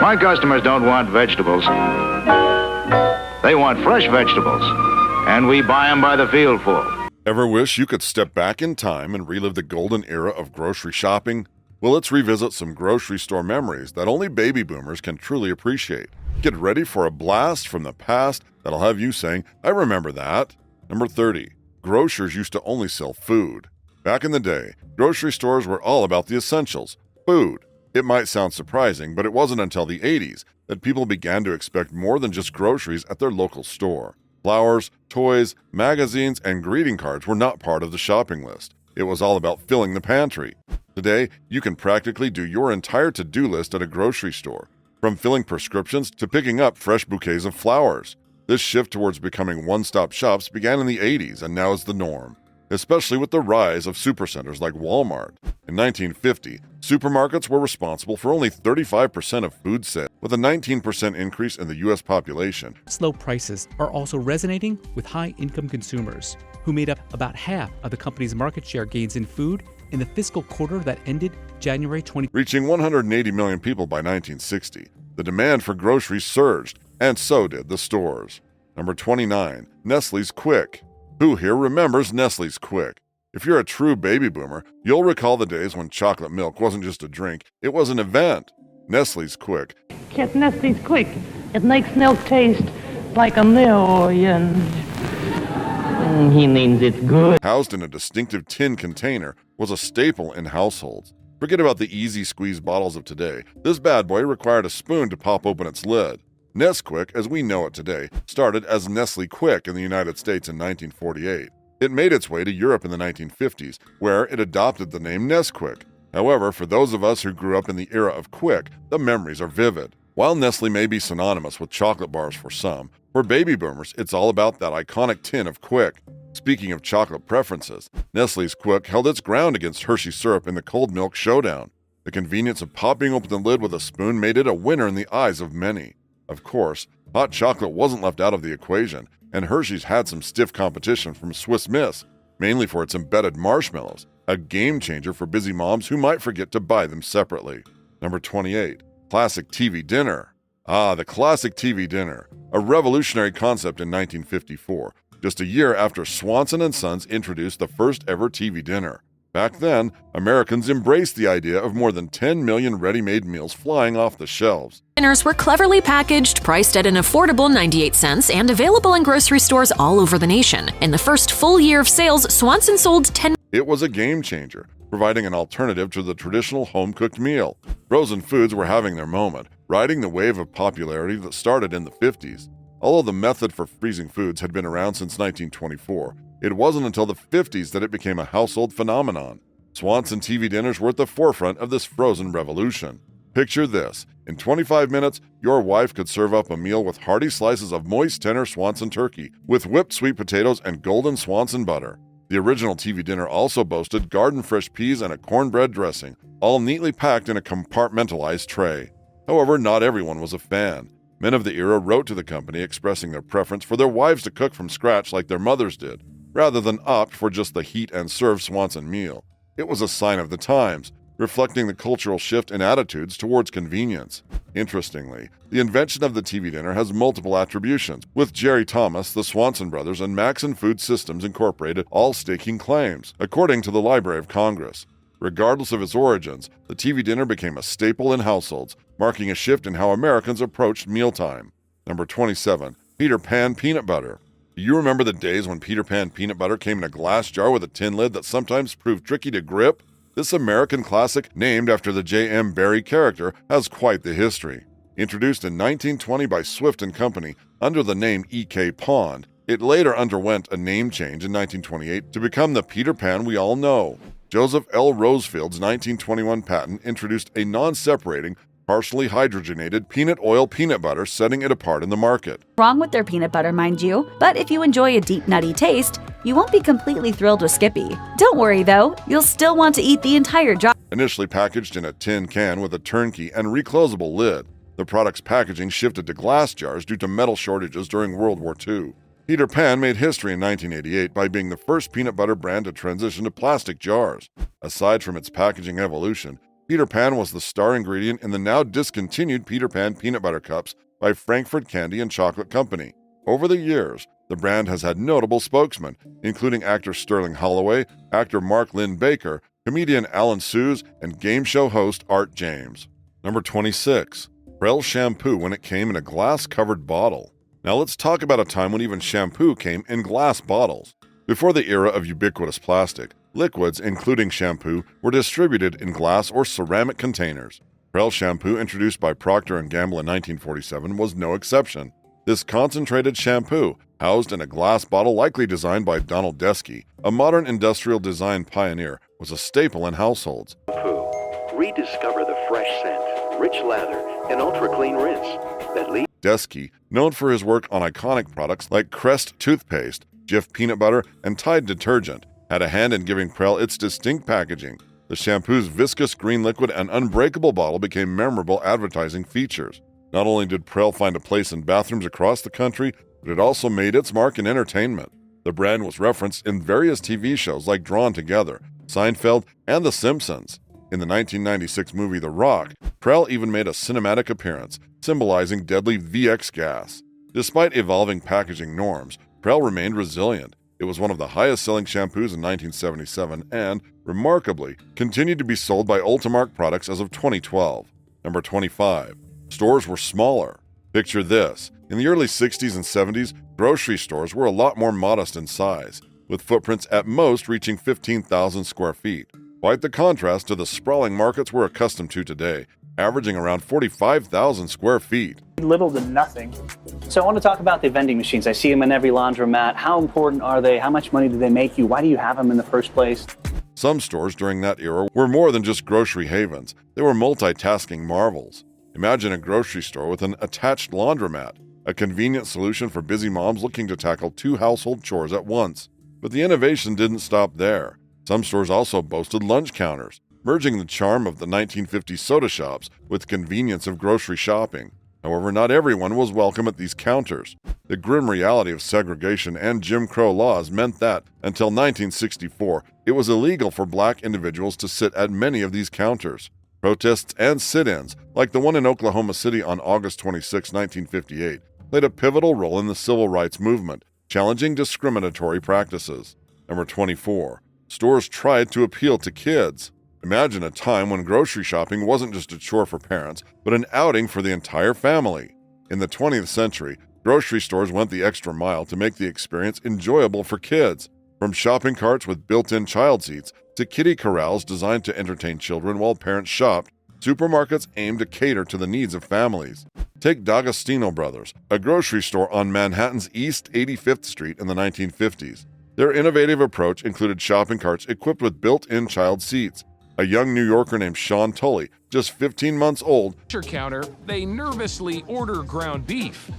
My customers don't want vegetables. They want fresh vegetables, and we buy them by the fieldful. Ever wish you could step back in time and relive the golden era of grocery shopping? Well, let's revisit some grocery store memories that only baby boomers can truly appreciate. Get ready for a blast from the past that'll have you saying, I remember that. Number 30. Grocers used to only sell food. Back in the day, grocery stores were all about the essentials, food. It might sound surprising, but it wasn't until the 80s that people began to expect more than just groceries at their local store. Flowers, toys, magazines, and greeting cards were not part of the shopping list. It was all about filling the pantry. Today, you can practically do your entire to-do list at a grocery store, from filling prescriptions to picking up fresh bouquets of flowers. This shift towards becoming one-stop shops began in the 80s and now is the norm, especially with the rise of supercenters like Walmart. In 1950, supermarkets were responsible for only 35% of food sales, with a 19% increase in the U.S. population. Low prices are also resonating with high-income consumers, who made up about half of the company's market share gains in food in the fiscal quarter that ended January 20. Reaching 180 million people by 1960, the demand for groceries surged, and so did the stores. Number 29. Nestles Qui. Who here remembers Nestles Qui? If you're a true baby boomer, you'll recall the days when chocolate milk wasn't just a drink, it was an event. Nestles Qui. Get Nestles Qui. It makes milk taste like a million. He means it's good. Housed in a distinctive tin container, was a staple in households. Forget about the easy squeeze bottles of today. This bad boy required a spoon to pop open its lid. Nesquik, as we know it today, started as Nestle Quick in the United States in 1948. It made its way to Europe in the 1950s, where it adopted the name Nesquik. However, for those of us who grew up in the era of Quick, the memories are vivid. While Nestle may be synonymous with chocolate bars for some, for baby boomers, it's all about that iconic tin of Quick. Speaking of chocolate preferences, Nestle's Quick held its ground against Hershey syrup in the cold milk showdown. The convenience of popping open the lid with a spoon made it a winner in the eyes of many. Of course, hot chocolate wasn't left out of the equation, and Hershey's had some stiff competition from Swiss Miss, mainly for its embedded marshmallows, a game changer for busy moms who might forget to buy them separately. Number 28. Classic TV dinner. The classic TV dinner, a revolutionary concept in 1954, just a year after Swanson & Sons introduced the first ever TV dinner. Back then, Americans embraced the idea of more than 10 million ready-made meals flying off the shelves. Dinners were cleverly packaged, priced at an affordable 98 cents, and available in grocery stores all over the nation. In the first full year of sales, Swanson sold 10. It was a game changer, providing an alternative to the traditional home-cooked meal. Frozen foods were having their moment, riding the wave of popularity that started in the 50s. Although the method for freezing foods had been around since 1924, it wasn't until the 50s that it became a household phenomenon. Swanson TV dinners were at the forefront of this frozen revolution. Picture this. In 25 minutes, your wife could serve up a meal with hearty slices of moist tender Swanson turkey, with whipped sweet potatoes and golden Swanson butter. The original TV dinner also boasted garden-fresh peas and a cornbread dressing, all neatly packed in a compartmentalized tray. However, not everyone was a fan. Men of the era wrote to the company expressing their preference for their wives to cook from scratch like their mothers did, rather than opt for just the heat-and-serve Swanson meal. It was a sign of the times, reflecting the cultural shift in attitudes towards convenience. Interestingly, the invention of the TV dinner has multiple attributions, with Jerry Thomas, the Swanson brothers, and Maxon Food Systems Incorporated all staking claims, according to the Library of Congress. Regardless of its origins, the TV dinner became a staple in households, marking a shift in how Americans approached mealtime. Number 27. Peter Pan Peanut Butter. Do you remember the days when Peter Pan peanut butter came in a glass jar with a tin lid that sometimes proved tricky to grip? This American classic, named after the J.M. Barrie character, has quite the history. Introduced in 1920 by Swift & Company under the name E.K. Pond, it later underwent a name change in 1928 to become the Peter Pan we all know. Joseph L. Rosefield's 1921 patent introduced a non-separating, partially hydrogenated peanut oil peanut butter, setting it apart in the market. Wrong with their peanut butter, mind you, but if you enjoy a deep nutty taste, you won't be completely thrilled with Skippy. Don't worry though, you'll still want to eat the entire jar. Initially packaged in a tin can with a turnkey and reclosable lid, the product's packaging shifted to glass jars due to metal shortages during World War II. Peter Pan made history in 1988 by being the first peanut butter brand to transition to plastic jars. Aside from its packaging evolution, Peter Pan was the star ingredient in the now discontinued Peter Pan peanut butter cups by Frankfurt Candy and Chocolate Company. Over the years, the brand has had notable spokesmen, including actor Sterling Holloway, actor Mark Lynn Baker, comedian Alan Suze, and game show host Art James. Number 26. Prell shampoo when it came in a glass-covered bottle. Now let's talk about a time when even shampoo came in glass bottles. Before the era of ubiquitous plastic, liquids, including shampoo, were distributed in glass or ceramic containers. Prell shampoo, introduced by Procter & Gamble in 1947, was no exception. This concentrated shampoo, housed in a glass bottle likely designed by Donald Deskey, a modern industrial design pioneer, was a staple in households. Shampoo. Rediscover the fresh scent, rich lather, and ultra-clean rinse that leaves. Deskey, known for his work on iconic products like Crest toothpaste, Jif peanut butter, and Tide detergent, had a hand in giving Prell its distinct packaging. The shampoo's viscous green liquid and unbreakable bottle became memorable advertising features. Not only did Prell find a place in bathrooms across the country, but it also made its mark in entertainment. The brand was referenced in various TV shows like Drawn Together, Seinfeld, and The Simpsons. In the 1996 movie The Rock, Prell even made a cinematic appearance, symbolizing deadly VX gas. Despite evolving packaging norms, Prell remained resilient. It was one of the highest-selling shampoos in 1977 and, remarkably, continued to be sold by Ultimark Products as of 2012. Number 25. Stores were smaller. Picture this. In the early 60s and 70s, grocery stores were a lot more modest in size, with footprints at most reaching 15,000 square feet. Quite the contrast to the sprawling markets we're accustomed to today, averaging around 45,000 square feet. Little to nothing. So I want to talk about the vending machines. I see them in every laundromat. How important are they? How much money do they make you? Why do you have them in the first place? Some stores during that era were more than just grocery havens. They were multitasking marvels. Imagine a grocery store with an attached laundromat, a convenient solution for busy moms looking to tackle 2 household chores at once. But the innovation didn't stop there. Some stores also boasted lunch counters, merging the charm of the 1950s soda shops with the convenience of grocery shopping. However, not everyone was welcome at these counters. The grim reality of segregation and Jim Crow laws meant that, until 1964, it was illegal for black individuals to sit at many of these counters. Protests and sit-ins, like the one in Oklahoma City on August 26, 1958, played a pivotal role in the civil rights movement, challenging discriminatory practices. Number 24. Stores tried to appeal to kids. Imagine a time when grocery shopping wasn't just a chore for parents, but an outing for the entire family. In the 20th century, grocery stores went the extra mile to make the experience enjoyable for kids. From shopping carts with built-in child seats to kiddie corrals designed to entertain children while parents shopped, supermarkets aimed to cater to the needs of families. Take D'Agostino Brothers, a grocery store on Manhattan's East 85th Street in the 1950s. Their innovative approach included shopping carts equipped with built-in child seats. A young New Yorker named Sean Tully, just 15 months old, counter, they nervously order ground beef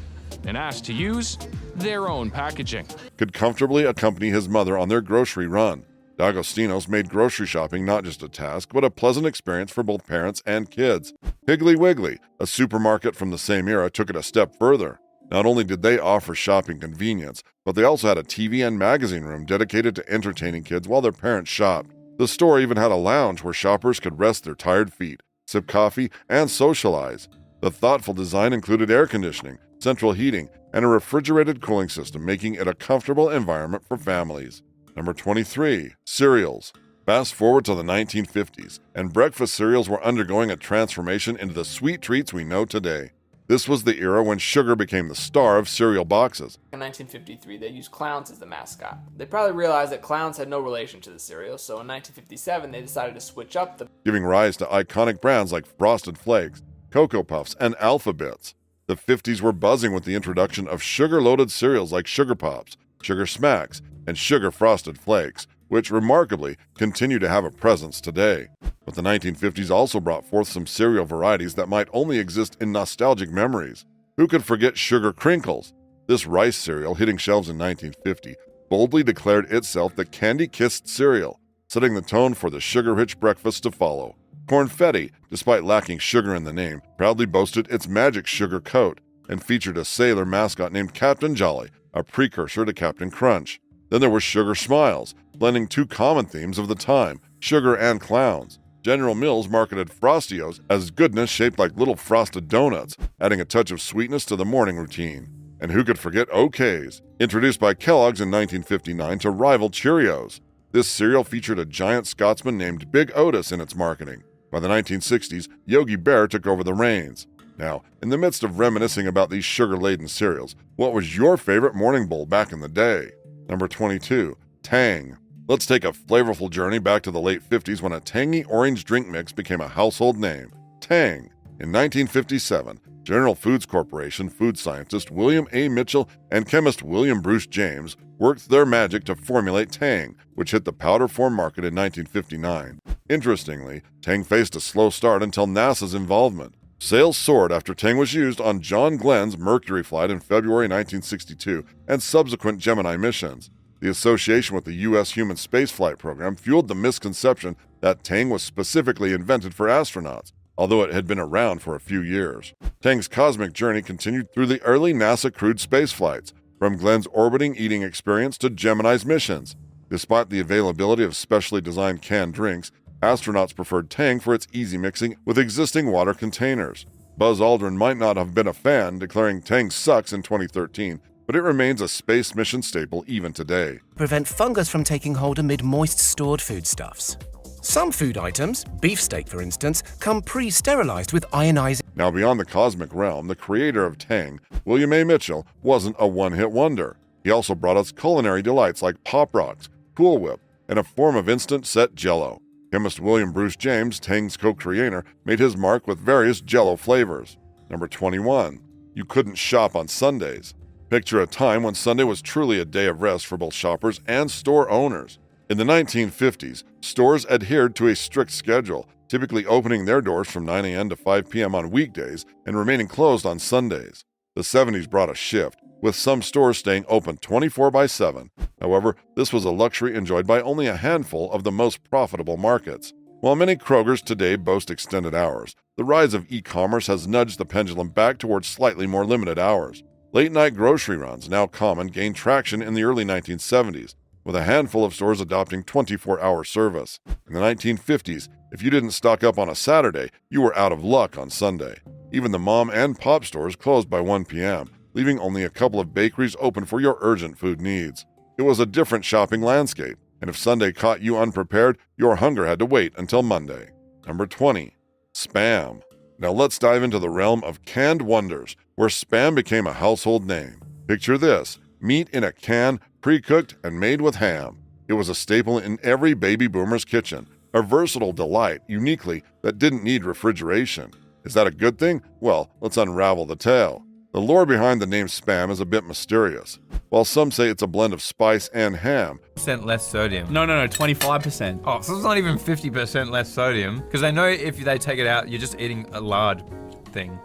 and ask to use their own packaging. Could comfortably accompany his mother on their grocery run. D'Agostino's made grocery shopping not just a task, but a pleasant experience for both parents and kids. Piggly Wiggly, a supermarket from the same era, took it a step further. Not only did they offer shopping convenience, but they also had a TV and magazine room dedicated to entertaining kids while their parents shopped. The store even had a lounge where shoppers could rest their tired feet, sip coffee, and socialize. The thoughtful design included air conditioning, central heating, and a refrigerated cooling system, making it a comfortable environment for families. Number 23. Cereals. Fast forward to the 1950s, and breakfast cereals were undergoing a transformation into the sweet treats we know today. This was the era when sugar became the star of cereal boxes. In 1953, they used clowns as the mascot. They probably realized that clowns had no relation to the cereal, so in 1957, they decided to switch up the giving rise to iconic brands like Frosted Flakes, Cocoa Puffs, and Alpha-Bits. The 50s were buzzing with the introduction of sugar-loaded cereals like Sugar Pops, Sugar Smacks, and Sugar Frosted Flakes, which remarkably continue to have a presence today. But the 1950s also brought forth some cereal varieties that might only exist in nostalgic memories. Who could forget Sugar Crinkles? This rice cereal, hitting shelves in 1950, boldly declared itself the candy-kissed cereal, setting the tone for the sugar-rich breakfast to follow. Cornfetti, despite lacking sugar in the name, proudly boasted its magic sugar coat and featured a sailor mascot named Captain Jolly, a precursor to Captain Crunch. Then there was Sugar Smiles, blending 2 common themes of the time, sugar and clowns. General Mills marketed Frostios as goodness shaped like little frosted donuts, adding a touch of sweetness to the morning routine. And who could forget OKs, introduced by Kellogg's in 1959 to rival Cheerios. This cereal featured a giant Scotsman named Big Otis in its marketing. By the 1960s, Yogi Bear took over the reins. Now, in the midst of reminiscing about these sugar-laden cereals, what was your favorite morning bowl back in the day? Number 22, Tang. Let's take a flavorful journey back to the late 50s when a tangy orange drink mix became a household name, Tang. In 1957, General Foods Corporation food scientist William A. Mitchell and chemist William Bruce James worked their magic to formulate Tang, which hit the powder form market in 1959. Interestingly, Tang faced a slow start until NASA's involvement. Sales soared after Tang was used on John Glenn's Mercury flight in February 1962 and subsequent Gemini missions. The association with the U.S. human spaceflight program fueled the misconception that Tang was specifically invented for astronauts, although it had been around for a few years. Tang's cosmic journey continued through the early NASA crewed space flights, from Glenn's orbiting eating experience to Gemini's missions. Despite the availability of specially designed canned drinks, astronauts preferred Tang for its easy mixing with existing water containers. Buzz Aldrin might not have been a fan, declaring Tang sucks in 2013, but it remains a space mission staple even today. Prevent fungus from taking hold amid moist stored foodstuffs. Some food items, beefsteak for instance, come pre-sterilized with ionizing. Now beyond the cosmic realm, the creator of Tang, William A. Mitchell, wasn't a one-hit wonder. He also brought us culinary delights like Pop Rocks, Cool Whip, and a form of instant set Jello. Chemist William Bruce James, Tang's co-creator, made his mark with various Jello flavors. Number 21. You couldn't shop on Sundays. Picture a time when Sunday was truly a day of rest for both shoppers and store owners. In the 1950s, stores adhered to a strict schedule, typically opening their doors from 9 a.m. to 5 p.m. on weekdays and remaining closed on Sundays. The 70s brought a shift, with some stores staying open 24/7. However, this was a luxury enjoyed by only a handful of the most profitable markets. While many Krogers today boast extended hours, the rise of e-commerce has nudged the pendulum back towards slightly more limited hours. Late-night grocery runs, now common, gained traction in the early 1970s, with a handful of stores adopting 24-hour service. In the 1950s, if you didn't stock up on a Saturday, you were out of luck on Sunday. Even the mom and pop stores closed by 1 p.m., leaving only a couple of bakeries open for your urgent food needs. It was a different shopping landscape, and if Sunday caught you unprepared, your hunger had to wait until Monday. Number 20. Spam. Now let's dive into the realm of canned wonders, where Spam became a household name. Picture this: meat in a can, pre-cooked and made with ham. It was a staple in every baby boomer's kitchen, a versatile delight, uniquely, that didn't need refrigeration. Is that a good thing? Well, let's unravel the tale. The lore behind the name Spam is a bit mysterious. While some say it's a blend of spice and ham, % less sodium. No, 25%. Oh, so it's not even 50% less sodium, because they know if they take it out, you're just eating a lard thing.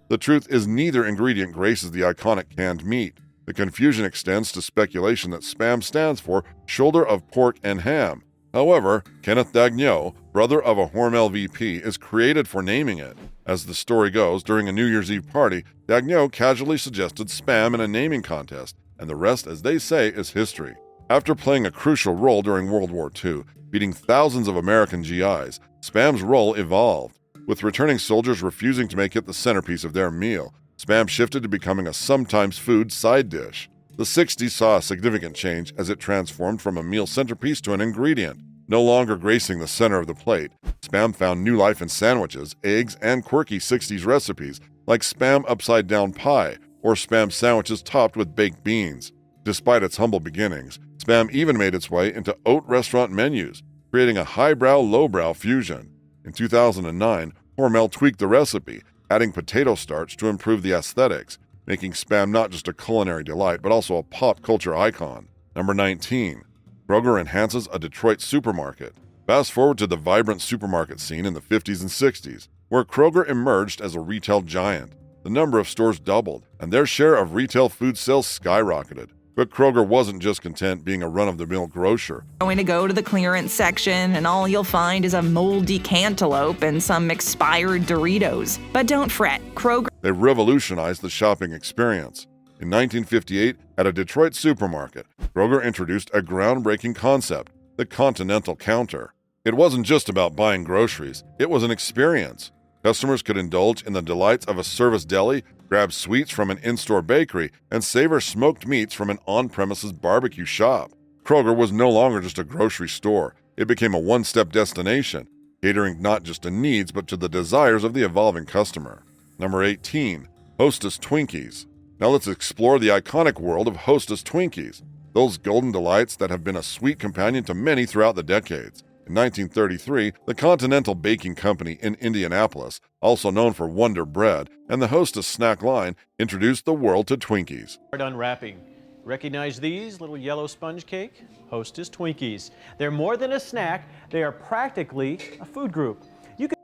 The truth is neither ingredient graces the iconic canned meat. The confusion extends to speculation that Spam stands for shoulder of pork and ham. However, Kenneth Daigneault, brother of a Hormel VP, is credited for naming it. As the story goes, during a New Year's Eve party, Daigneault casually suggested Spam in a naming contest, and the rest, as they say, is history. After playing a crucial role during World War II, beating thousands of American GIs, Spam's role evolved. With returning soldiers refusing to make it the centerpiece of their meal, Spam shifted to becoming a sometimes food side dish. The 60s saw a significant change as it transformed from a meal centerpiece to an ingredient. No longer gracing the center of the plate, Spam found new life in sandwiches, eggs, and quirky 60s recipes like Spam upside-down pie or Spam sandwiches topped with baked beans. Despite its humble beginnings, Spam even made its way into haute restaurant menus, creating a highbrow, lowbrow fusion. In 2009, Hormel tweaked the recipe, adding potato starch to improve the aesthetics, making Spam not just a culinary delight, but also a pop culture icon. Number 19. Kroger enhances a Detroit supermarket. Fast forward to the vibrant supermarket scene in the 50s and 60s, where Kroger emerged as a retail giant. The number of stores doubled, and their share of retail food sales skyrocketed. But Kroger wasn't just content being a run-of-the-mill grocer. Going to go to the clearance section, and all you'll find is a moldy cantaloupe and some expired Doritos. But don't fret, Kroger... They revolutionized the shopping experience. In 1958, at a Detroit supermarket, Kroger introduced a groundbreaking concept, the Continental Counter. It wasn't just about buying groceries, it was an experience. Customers could indulge in the delights of a service deli, grab sweets from an in-store bakery, and savor smoked meats from an on-premises barbecue shop. Kroger was no longer just a grocery store. It became a one-step destination, catering not just to needs but to the desires of the evolving customer. Number 18. Hostess Twinkies. Now let's explore the iconic world of Hostess Twinkies, those golden delights that have been a sweet companion to many throughout the decades. In 1933, the Continental Baking Company in Indianapolis, also known for Wonder Bread, and the Hostess snack line introduced the world to Twinkies. Unwrapping. Recognize these little yellow sponge cake? Hostess Twinkies. They're more than a snack, they are practically a food group.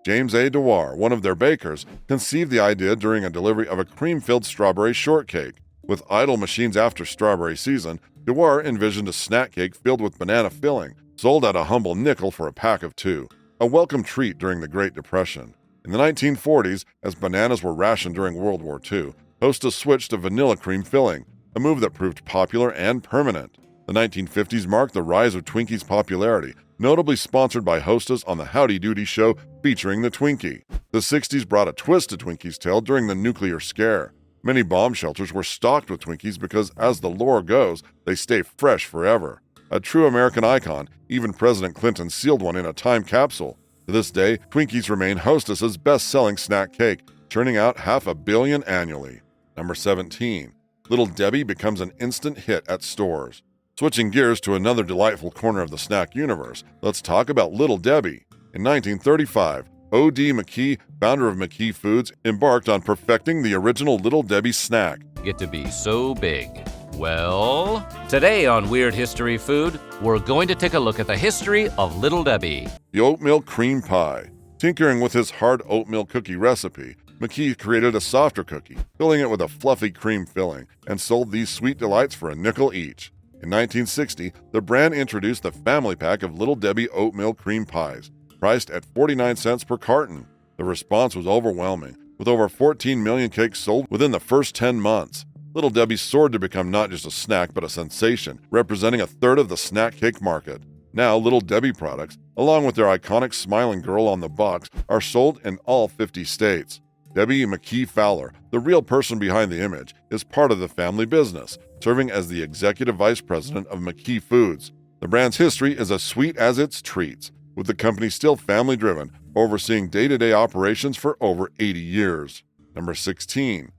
James A. Dewar, one of their bakers, conceived the idea during a delivery of a cream-filled strawberry shortcake. With idle machines after strawberry season, Dewar envisioned a snack cake filled with banana filling, sold at a humble nickel for a pack of 2, a welcome treat during the Great Depression. In the 1940s, as bananas were rationed during World War II, Hostess switched to vanilla cream filling, a move that proved popular and permanent. The 1950s marked the rise of Twinkies' popularity, notably sponsored by Hostess on the Howdy Doody show featuring the Twinkie. The 60s brought a twist to Twinkies' tale during the nuclear scare. Many bomb shelters were stocked with Twinkies because, as the lore goes, they stay fresh forever. A true American icon, even President Clinton sealed one in a time capsule. To this day, Twinkies remain Hostess's best-selling snack cake, churning out 500 million annually. Number 17. Little Debbie becomes an instant hit at stores. Switching gears to another delightful corner of the snack universe, let's talk about Little Debbie. In 1935, O.D. McKee, founder of McKee Foods, embarked on perfecting the original Little Debbie snack. Get to be so big. Well, today on Weird History Food, we're going to take a look at the history of Little Debbie. The oatmeal cream pie. Tinkering with his hard oatmeal cookie recipe, McKee created a softer cookie, filling it with a fluffy cream filling, and sold these sweet delights for a nickel each. In 1960, the brand introduced the family pack of Little Debbie oatmeal cream pies, priced at 49 cents per carton. The response was overwhelming, with over 14 million cakes sold within the first 10 months. Little Debbie soared to become not just a snack but a sensation, representing a third of the snack cake market. Now, Little Debbie products, along with their iconic smiling girl on the box, are sold in all 50 states. Debbie McKee Fowler, the real person behind the image, is part of the family business, serving as the executive vice president of McKee Foods. The brand's history is as sweet as its treats, with the company still family-driven, overseeing day-to-day operations for over 80 years. Number 16.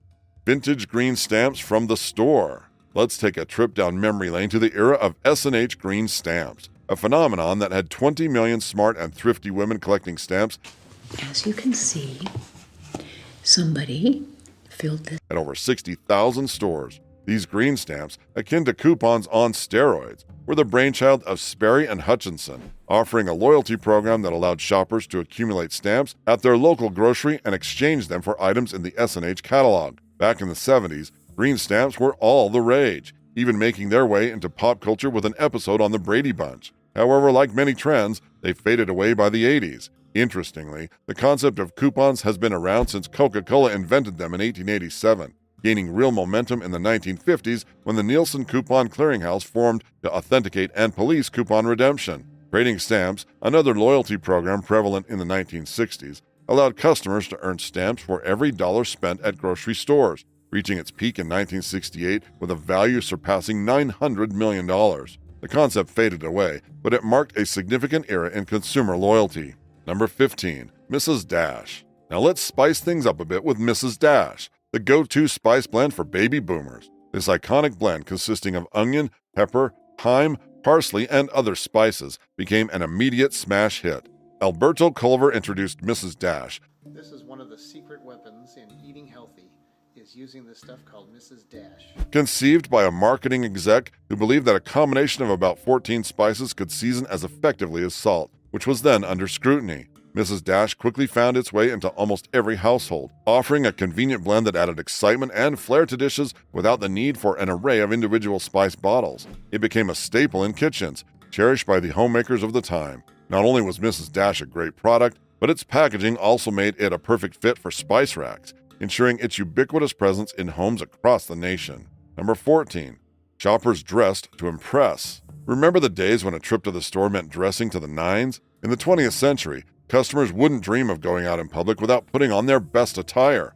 Vintage green stamps from the store. Let's take a trip down memory lane to the era of S&H green stamps, a phenomenon that had 20 million smart and thrifty women collecting stamps. As you can see, somebody filled this At over 60,000 stores. These green stamps, akin to coupons on steroids, were the brainchild of Sperry and Hutchinson, offering a loyalty program that allowed shoppers to accumulate stamps at their local grocery and exchange them for items in the S&H catalog. Back in the 70s, green stamps were all the rage, even making their way into pop culture with an episode on the Brady Bunch. However, like many trends, they faded away by the 80s. Interestingly, the concept of coupons has been around since Coca-Cola invented them in 1887, gaining real momentum in the 1950s when the Nielsen Coupon Clearinghouse formed to authenticate and police coupon redemption. Trading stamps, another loyalty program prevalent in the 1960s, allowed customers to earn stamps for every dollar spent at grocery stores, reaching its peak in 1968 with a value surpassing $900 million. The concept faded away, but it marked a significant era in consumer loyalty. Number 15. Mrs. Dash. Now let's spice things up a bit with Mrs. Dash, the go-to spice blend for baby boomers. This iconic blend, consisting of onion, pepper, thyme, parsley, and other spices, became an immediate smash hit. Alberto Culver introduced Mrs. Dash. This is one of the secret weapons in eating healthy, is using this stuff called Mrs. Dash. Conceived by a marketing exec who believed that a combination of about 14 spices could season as effectively as salt, which was then under scrutiny. Mrs. Dash quickly found its way into almost every household, offering a convenient blend that added excitement and flair to dishes without the need for an array of individual spice bottles. It became a staple in kitchens, cherished by the homemakers of the time. Not only was Mrs. Dash a great product, but its packaging also made it a perfect fit for spice racks, ensuring its ubiquitous presence in homes across the nation. Number 14. Shoppers dressed to impress. Remember the days when a trip to the store meant dressing to the nines? In the 20th century, customers wouldn't dream of going out in public without putting on their best attire.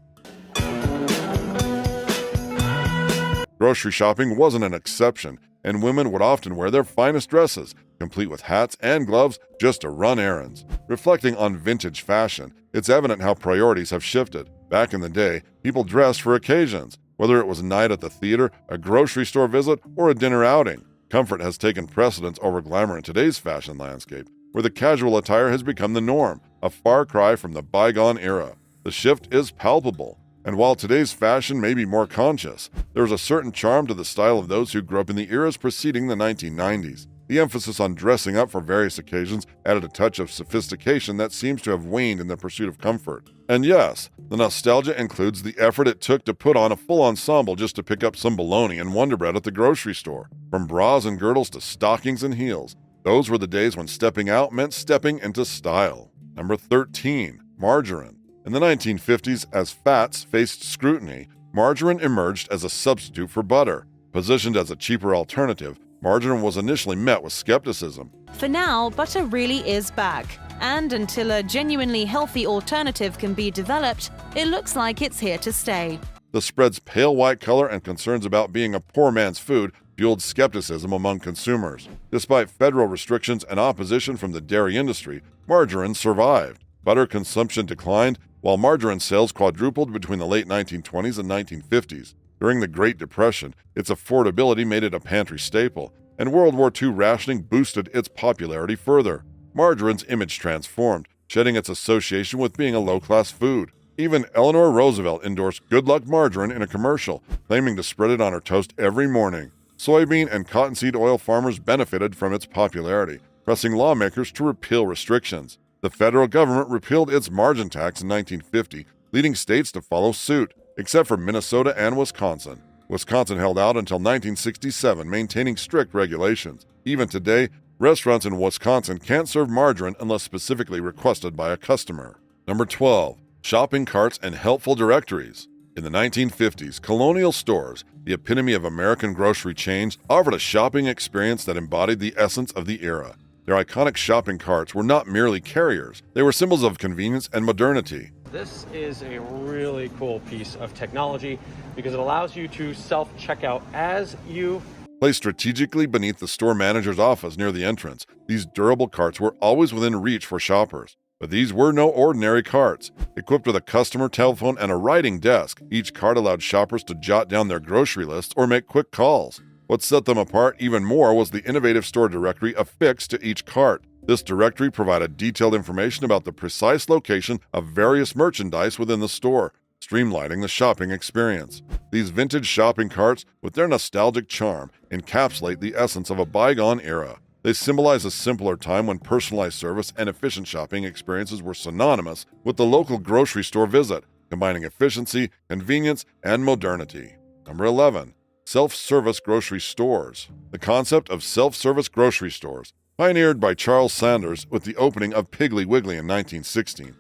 Grocery shopping wasn't an exception, and women would often wear their finest dresses, complete with hats and gloves, just to run errands. Reflecting on vintage fashion, it's evident how priorities have shifted. Back in the day, people dressed for occasions, whether it was a night at the theater, a grocery store visit, or a dinner outing. Comfort has taken precedence over glamour in today's fashion landscape, where the casual attire has become the norm, a far cry from the bygone era. The shift is palpable. And while today's fashion may be more conscious, there is a certain charm to the style of those who grew up in the eras preceding the 1990s. The emphasis on dressing up for various occasions added a touch of sophistication that seems to have waned in the pursuit of comfort. And yes, the nostalgia includes the effort it took to put on a full ensemble just to pick up some bologna and Wonder Bread at the grocery store. From bras and girdles to stockings and heels, those were the days when stepping out meant stepping into style. Number 13, margarine. In the 1950s, as fats faced scrutiny, margarine emerged as a substitute for butter. Positioned as a cheaper alternative, margarine was initially met with skepticism. For now, butter really is back. And until a genuinely healthy alternative can be developed, it looks like it's here to stay. The spread's pale white color and concerns about being a poor man's food fueled skepticism among consumers. Despite federal restrictions and opposition from the dairy industry, margarine survived. Butter consumption declined, while margarine sales quadrupled between the late 1920s and 1950s. During the Great Depression, its affordability made it a pantry staple, and World War II rationing boosted its popularity further. Margarine's image transformed, shedding its association with being a low-class food. Even Eleanor Roosevelt endorsed Good Luck Margarine in a commercial, claiming to spread it on her toast every morning. Soybean and cottonseed oil farmers benefited from its popularity, pressing lawmakers to repeal restrictions. The federal government repealed its margarine tax in 1950, leading states to follow suit, except for Minnesota and Wisconsin. Wisconsin held out until 1967, maintaining strict regulations. Even today, restaurants in Wisconsin can't serve margarine unless specifically requested by a customer. Number 12. Shopping carts and helpful directories. In the 1950s, colonial stores, the epitome of American grocery chains, offered a shopping experience that embodied the essence of the era. Their iconic shopping carts were not merely carriers. They were symbols of convenience and modernity. This is a really cool piece of technology because it allows you to self-checkout as you... Placed strategically beneath the store manager's office near the entrance, these durable carts were always within reach for shoppers. But these were no ordinary carts. Equipped with a customer telephone and a writing desk, each cart allowed shoppers to jot down their grocery lists or make quick calls. What set them apart even more was the innovative store directory affixed to each cart. This directory provided detailed information about the precise location of various merchandise within the store, streamlining the shopping experience. These vintage shopping carts, with their nostalgic charm, encapsulate the essence of a bygone era. They symbolize a simpler time when personalized service and efficient shopping experiences were synonymous with the local grocery store visit, combining efficiency, convenience, and modernity. Number 11. Self-service grocery stores. The concept of self-service grocery stores, pioneered by Charles Sanders with the opening of Piggly Wiggly in 1916.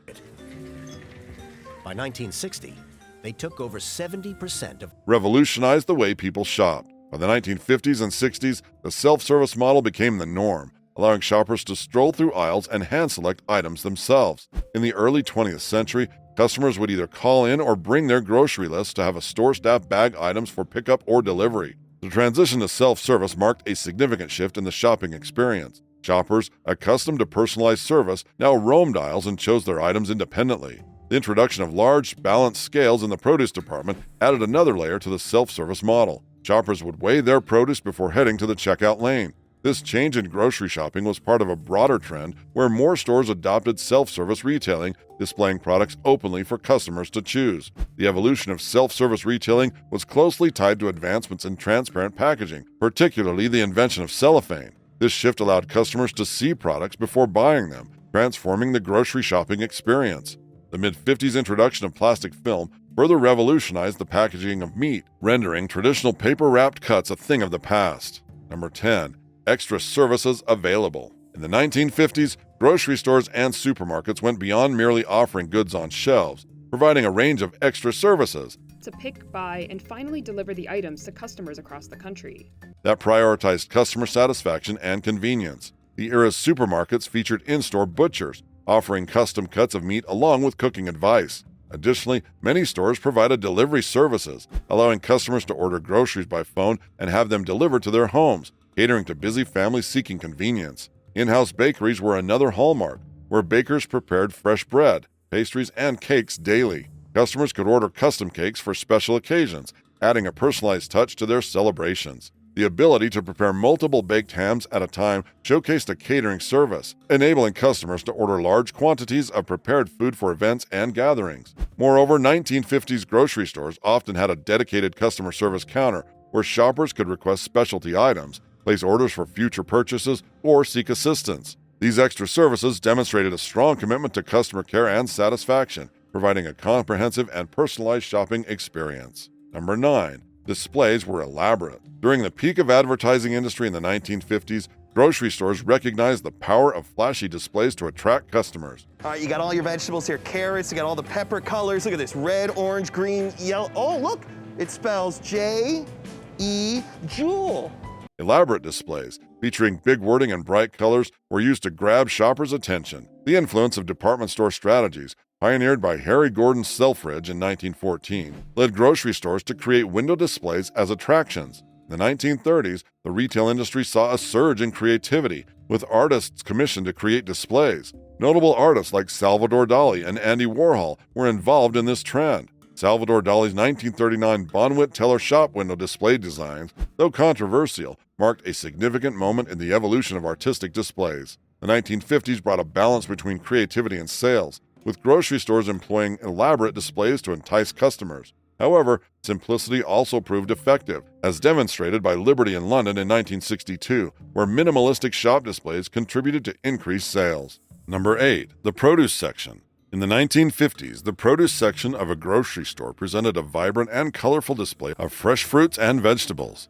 By 1960, they took over 70% of... revolutionized the way people shopped. By the 1950s and 60s, the self-service model became the norm, allowing shoppers to stroll through aisles and hand-select items themselves. In the early 20th century, customers would either call in or bring their grocery list to have a store staff bag items for pickup or delivery. The transition to self-service marked a significant shift in the shopping experience. Shoppers, accustomed to personalized service, now roamed aisles and chose their items independently. The introduction of large, balanced scales in the produce department added another layer to the self-service model. Shoppers would weigh their produce before heading to the checkout lane. This change in grocery shopping was part of a broader trend where more stores adopted self-service retailing, displaying products openly for customers to choose. The evolution of self-service retailing was closely tied to advancements in transparent packaging, particularly the invention of cellophane. This shift allowed customers to see products before buying them, transforming the grocery shopping experience. The mid-50s introduction of plastic film further revolutionized the packaging of meat, rendering traditional paper-wrapped cuts a thing of the past. Number 10. Extra services available. In the 1950s, grocery stores and supermarkets went beyond merely offering goods on shelves, providing a range of extra services to pick, buy, and finally deliver the items to customers across the country. That prioritized customer satisfaction and convenience. the era's supermarkets featured in-store butchers, offering custom cuts of meat along with cooking advice. Additionally, many stores provided delivery services, allowing customers to order groceries by phone and have them delivered to their homes, catering to busy families seeking convenience. In-house bakeries were another hallmark, where bakers prepared fresh bread, pastries, and cakes daily. Customers could order custom cakes for special occasions, adding a personalized touch to their celebrations. The ability to prepare multiple baked hams at a time showcased a catering service, enabling customers to order large quantities of prepared food for events and gatherings. Moreover, 1950s grocery stores often had a dedicated customer service counter where shoppers could request specialty items, place orders for future purchases, or seek assistance. These extra services demonstrated a strong commitment to customer care and satisfaction, providing a comprehensive and personalized shopping experience. Number 9. Displays were elaborate. During the peak of advertising industry in the 1950s, grocery stores recognized the power of flashy displays to attract customers. All right, you got all your vegetables here, carrots, you got all the pepper colors. Look at this, red, orange, green, yellow. Oh, look, it spells J-E, Jewel. Elaborate displays, featuring big wording and bright colors, were used to grab shoppers' attention. The influence of department store strategies, pioneered by Harry Gordon Selfridge in 1914, led grocery stores to create window displays as attractions. In the 1930s, the retail industry saw a surge in creativity, with artists commissioned to create displays. Notable artists like Salvador Dali and Andy Warhol were involved in this trend. Salvador Dali's 1939 Bonwit Teller shop window display designs, though controversial, marked a significant moment in the evolution of artistic displays. The 1950s brought a balance between creativity and sales, with grocery stores employing elaborate displays to entice customers. However, simplicity also proved effective, as demonstrated by Liberty in London in 1962, where minimalistic shop displays contributed to increased sales. Number 8. The produce section. In the 1950s, the produce section of a grocery store presented a vibrant and colorful display of fresh fruits and vegetables.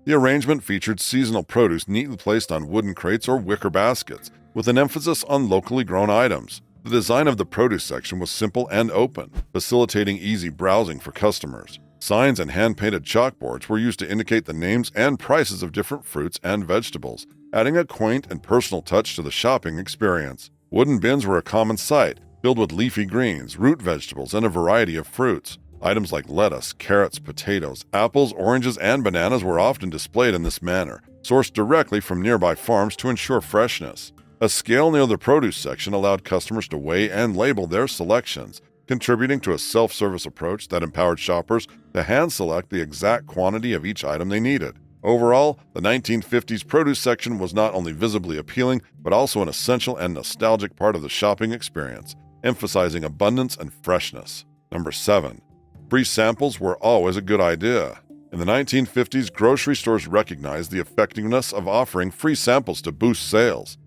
The arrangement featured seasonal produce neatly placed on wooden crates or wicker baskets, with an emphasis on locally grown items. The design of the produce section was simple and open, facilitating easy browsing for customers. Signs and hand-painted chalkboards were used to indicate the names and prices of different fruits and vegetables, adding a quaint and personal touch to the shopping experience. Wooden bins were a common sight, filled with leafy greens, root vegetables, and a variety of fruits. Items like lettuce, carrots, potatoes, apples, oranges, and bananas were often displayed in this manner, sourced directly from nearby farms to ensure freshness. A scale near the produce section allowed customers to weigh and label their selections, contributing to a self-service approach that empowered shoppers to hand-select the exact quantity of each item they needed. Overall, the 1950s produce section was not only visibly appealing, but also an essential and nostalgic part of the shopping experience, emphasizing abundance and freshness. Number 7. Free samples were always a good idea. In the 1950s, grocery stores recognized the effectiveness of offering free samples to boost sales.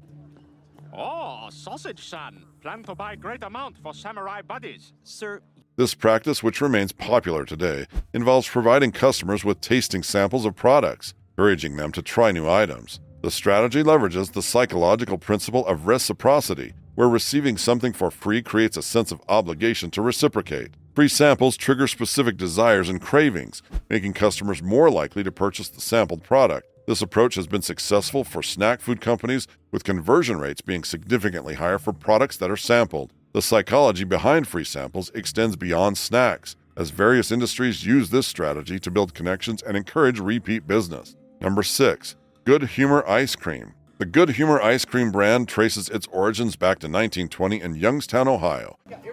Oh, sausage son. Plan to buy great amount for samurai buddies. Sir. This practice, which remains popular today, involves providing customers with tasting samples of products, encouraging them to try new items. The strategy leverages the psychological principle of reciprocity, where receiving something for free creates a sense of obligation to reciprocate. Free samples trigger specific desires and cravings, making customers more likely to purchase the sampled product. This approach has been successful for snack food companies, with conversion rates being significantly higher for products that are sampled. The psychology behind free samples extends beyond snacks, as various industries use this strategy to build connections and encourage repeat business. Number 6. Good Humor Ice Cream. The Good Humor ice cream brand traces its origins back to 1920 in Youngstown, Ohio. That's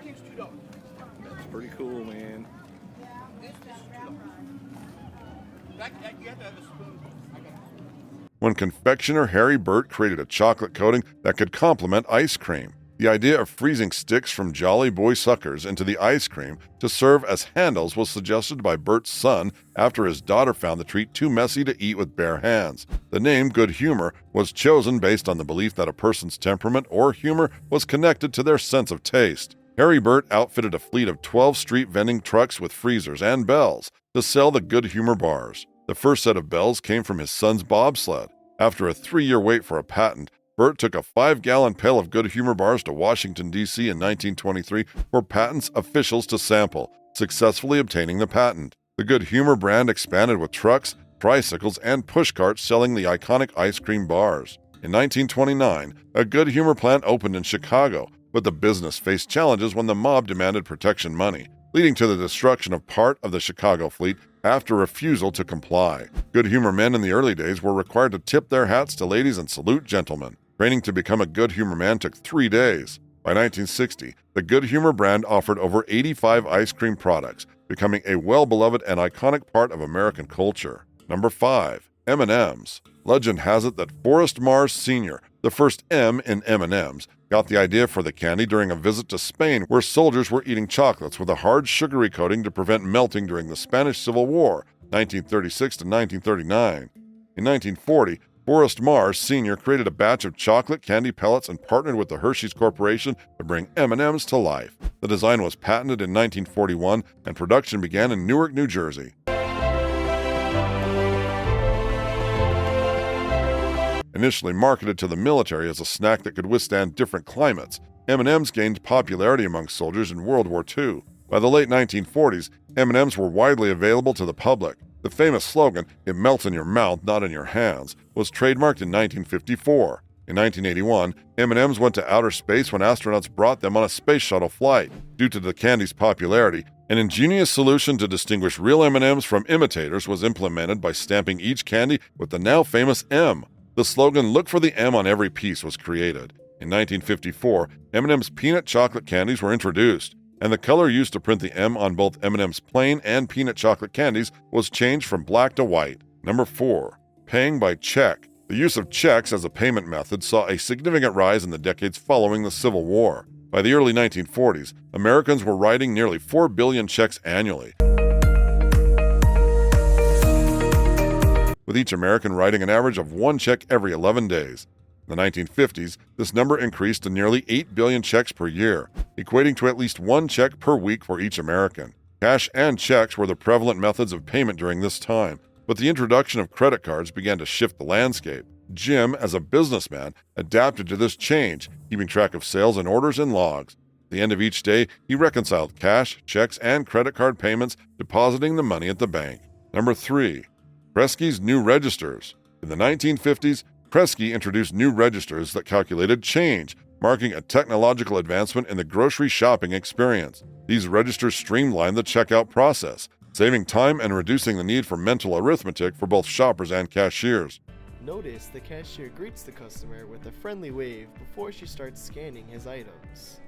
pretty cool, man. When confectioner Harry Burt created a chocolate coating that could complement ice cream. The idea of freezing sticks from Jolly Boy suckers into the ice cream to serve as handles was suggested by Burt's son after his daughter found the treat too messy to eat with bare hands. The name Good Humor was chosen based on the belief that a person's temperament or humor was connected to their sense of taste. Harry Burt outfitted a fleet of 12 street vending trucks with freezers and bells to sell the Good Humor bars. The first set of bells came from his son's bobsled. After a 3-year wait for a patent, Burt took a 5-gallon pail of Good Humor bars to Washington, D.C. in 1923 for patents officials to sample, successfully obtaining the patent. The Good Humor brand expanded with trucks, tricycles, and pushcarts selling the iconic ice cream bars. In 1929, a Good Humor plant opened in Chicago, but the business faced challenges when the mob demanded protection money, leading to the destruction of part of the Chicago fleet after refusal to comply. Good Humor men in the early days were required to tip their hats to ladies and salute gentlemen. Training to become a Good Humor man took 3 days. By 1960, the Good Humor brand offered over 85 ice cream products, becoming a well-beloved and iconic part of American culture. Number 5. M&M's. Legend has it that Forrest Mars Sr., the first M in M&M's, got the idea for the candy during a visit to Spain, where soldiers were eating chocolates with a hard sugary coating to prevent melting during the Spanish Civil War, 1936 to 1939. In 1940, Forrest Mars Sr. created a batch of chocolate candy pellets and partnered with the Hershey's Corporation to bring M&M's to life. The design was patented in 1941, and production began in Newark, New Jersey. Initially marketed to the military as a snack that could withstand different climates, M&M's gained popularity among soldiers in World War II. By the late 1940s, M&M's were widely available to the public. The famous slogan, "It melts in your mouth, not in your hands," was trademarked in 1954. In 1981, M&M's went to outer space when astronauts brought them on a space shuttle flight. Due to the candy's popularity, an ingenious solution to distinguish real M&M's from imitators was implemented by stamping each candy with the now famous M. The slogan, "Look for the M on every piece," was created. In 1954, M&M's peanut chocolate candies were introduced, and the color used to print the M on both M&M's plain and peanut chocolate candies was changed from black to white. Number 4. Paying by check. The use of checks as a payment method saw a significant rise in the decades following the Civil War. By the early 1940s, Americans were writing nearly 4 billion checks annually, with each American writing an average of 1 check every 11 days. In the 1950s, this number increased to nearly 8 billion checks per year, equating to at least 1 check per week for each American. Cash and checks were the prevalent methods of payment during this time, but the introduction of credit cards began to shift the landscape. Jim, as a businessman, adapted to this change, keeping track of sales and orders in logs. At the end of each day, he reconciled cash, checks, and credit card payments, depositing the money at the bank. Number 3. Kresge's new registers. In the 1950s, Kresge introduced new registers that calculated change, marking a technological advancement in the grocery shopping experience. These registers streamlined the checkout process, saving time and reducing the need for mental arithmetic for both shoppers and cashiers. Notice the cashier greets the customer with a friendly wave before she starts scanning his items.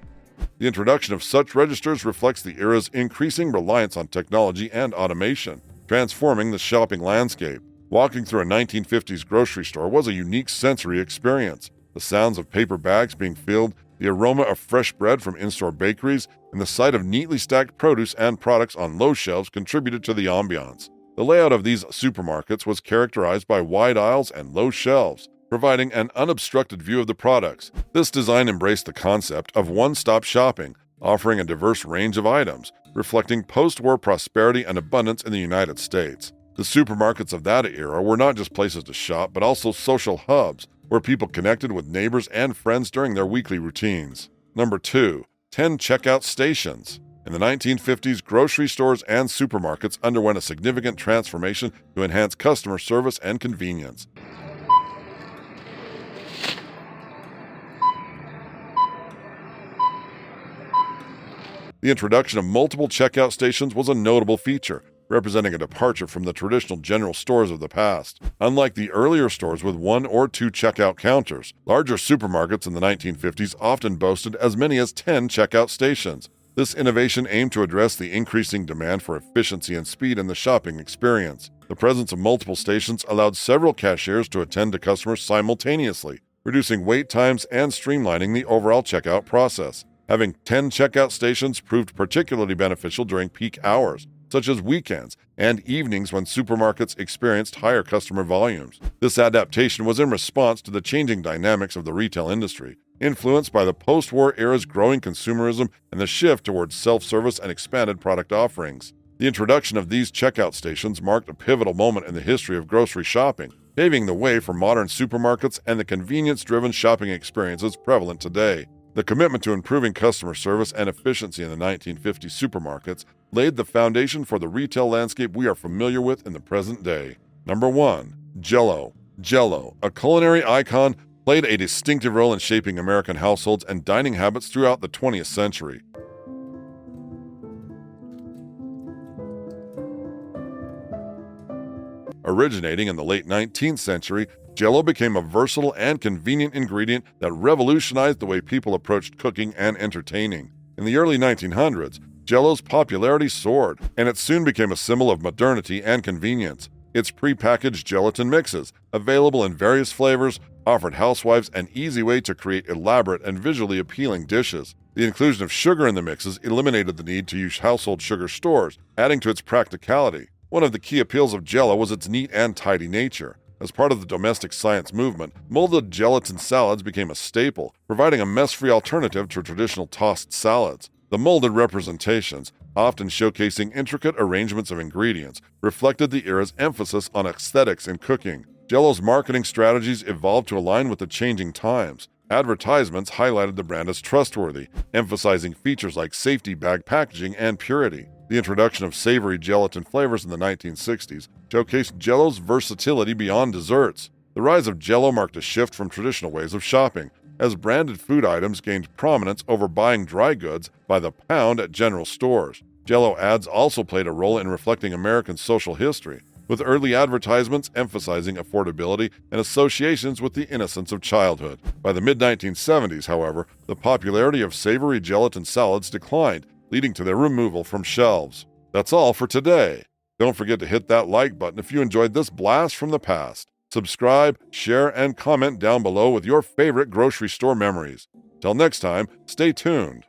The introduction of such registers reflects the era's increasing reliance on technology and automation, transforming the shopping landscape. Walking through a 1950s grocery store was a unique sensory experience. The sounds of paper bags being filled, the aroma of fresh bread from in-store bakeries, and the sight of neatly stacked produce and products on low shelves contributed to the ambiance. The layout of these supermarkets was characterized by wide aisles and low shelves, providing an unobstructed view of the products. This design embraced the concept of one-stop shopping, offering a diverse range of items, reflecting post-war prosperity and abundance in the United States. The supermarkets of that era were not just places to shop, but also social hubs, where people connected with neighbors and friends during their weekly routines. Number 2. 10 checkout stations. In the 1950s, grocery stores and supermarkets underwent a significant transformation to enhance customer service and convenience. The introduction of multiple checkout stations was a notable feature, representing a departure from the traditional general stores of the past. Unlike the earlier stores with 1 or 2 checkout counters, larger supermarkets in the 1950s often boasted as many as 10 checkout stations. This innovation aimed to address the increasing demand for efficiency and speed in the shopping experience. The presence of multiple stations allowed several cashiers to attend to customers simultaneously, reducing wait times and streamlining the overall checkout process. Having 10 checkout stations proved particularly beneficial during peak hours, such as weekends and evenings when supermarkets experienced higher customer volumes. This adaptation was in response to the changing dynamics of the retail industry, influenced by the post-war era's growing consumerism and the shift towards self-service and expanded product offerings. The introduction of these checkout stations marked a pivotal moment in the history of grocery shopping, paving the way for modern supermarkets and the convenience-driven shopping experiences prevalent today. The commitment to improving customer service and efficiency in the 1950 supermarkets laid the foundation for the retail landscape we are familiar with in the present day. Number 1. Jello. Jello, a culinary icon, played a distinctive role in shaping American households and dining habits throughout the 20th century. Originating in the late 19th century, Jello became a versatile and convenient ingredient that revolutionized the way people approached cooking and entertaining. In the early 1900s, Jello's popularity soared, and it soon became a symbol of modernity and convenience. Its prepackaged gelatin mixes, available in various flavors, offered housewives an easy way to create elaborate and visually appealing dishes. The inclusion of sugar in the mixes eliminated the need to use household sugar stores, adding to its practicality. One of the key appeals of Jello was its neat and tidy nature. As part of the domestic science movement, molded gelatin salads became a staple, providing a mess-free alternative to traditional tossed salads. The molded representations, often showcasing intricate arrangements of ingredients, reflected the era's emphasis on aesthetics in cooking. Jello's marketing strategies evolved to align with the changing times. Advertisements highlighted the brand as trustworthy, emphasizing features like safety bag packaging and purity. The introduction of savory gelatin flavors in the 1960s showcased Jello's versatility beyond desserts. The rise of Jello marked a shift from traditional ways of shopping, as branded food items gained prominence over buying dry goods by the pound at general stores. Jello ads also played a role in reflecting American social history, with early advertisements emphasizing affordability and associations with the innocence of childhood. By the mid-1970s, however, the popularity of savory gelatin salads declined, leading to their removal from shelves. That's all for today. Don't forget to hit that like button if you enjoyed this blast from the past. Subscribe, share, and comment down below with your favorite grocery store memories. Till next time, stay tuned.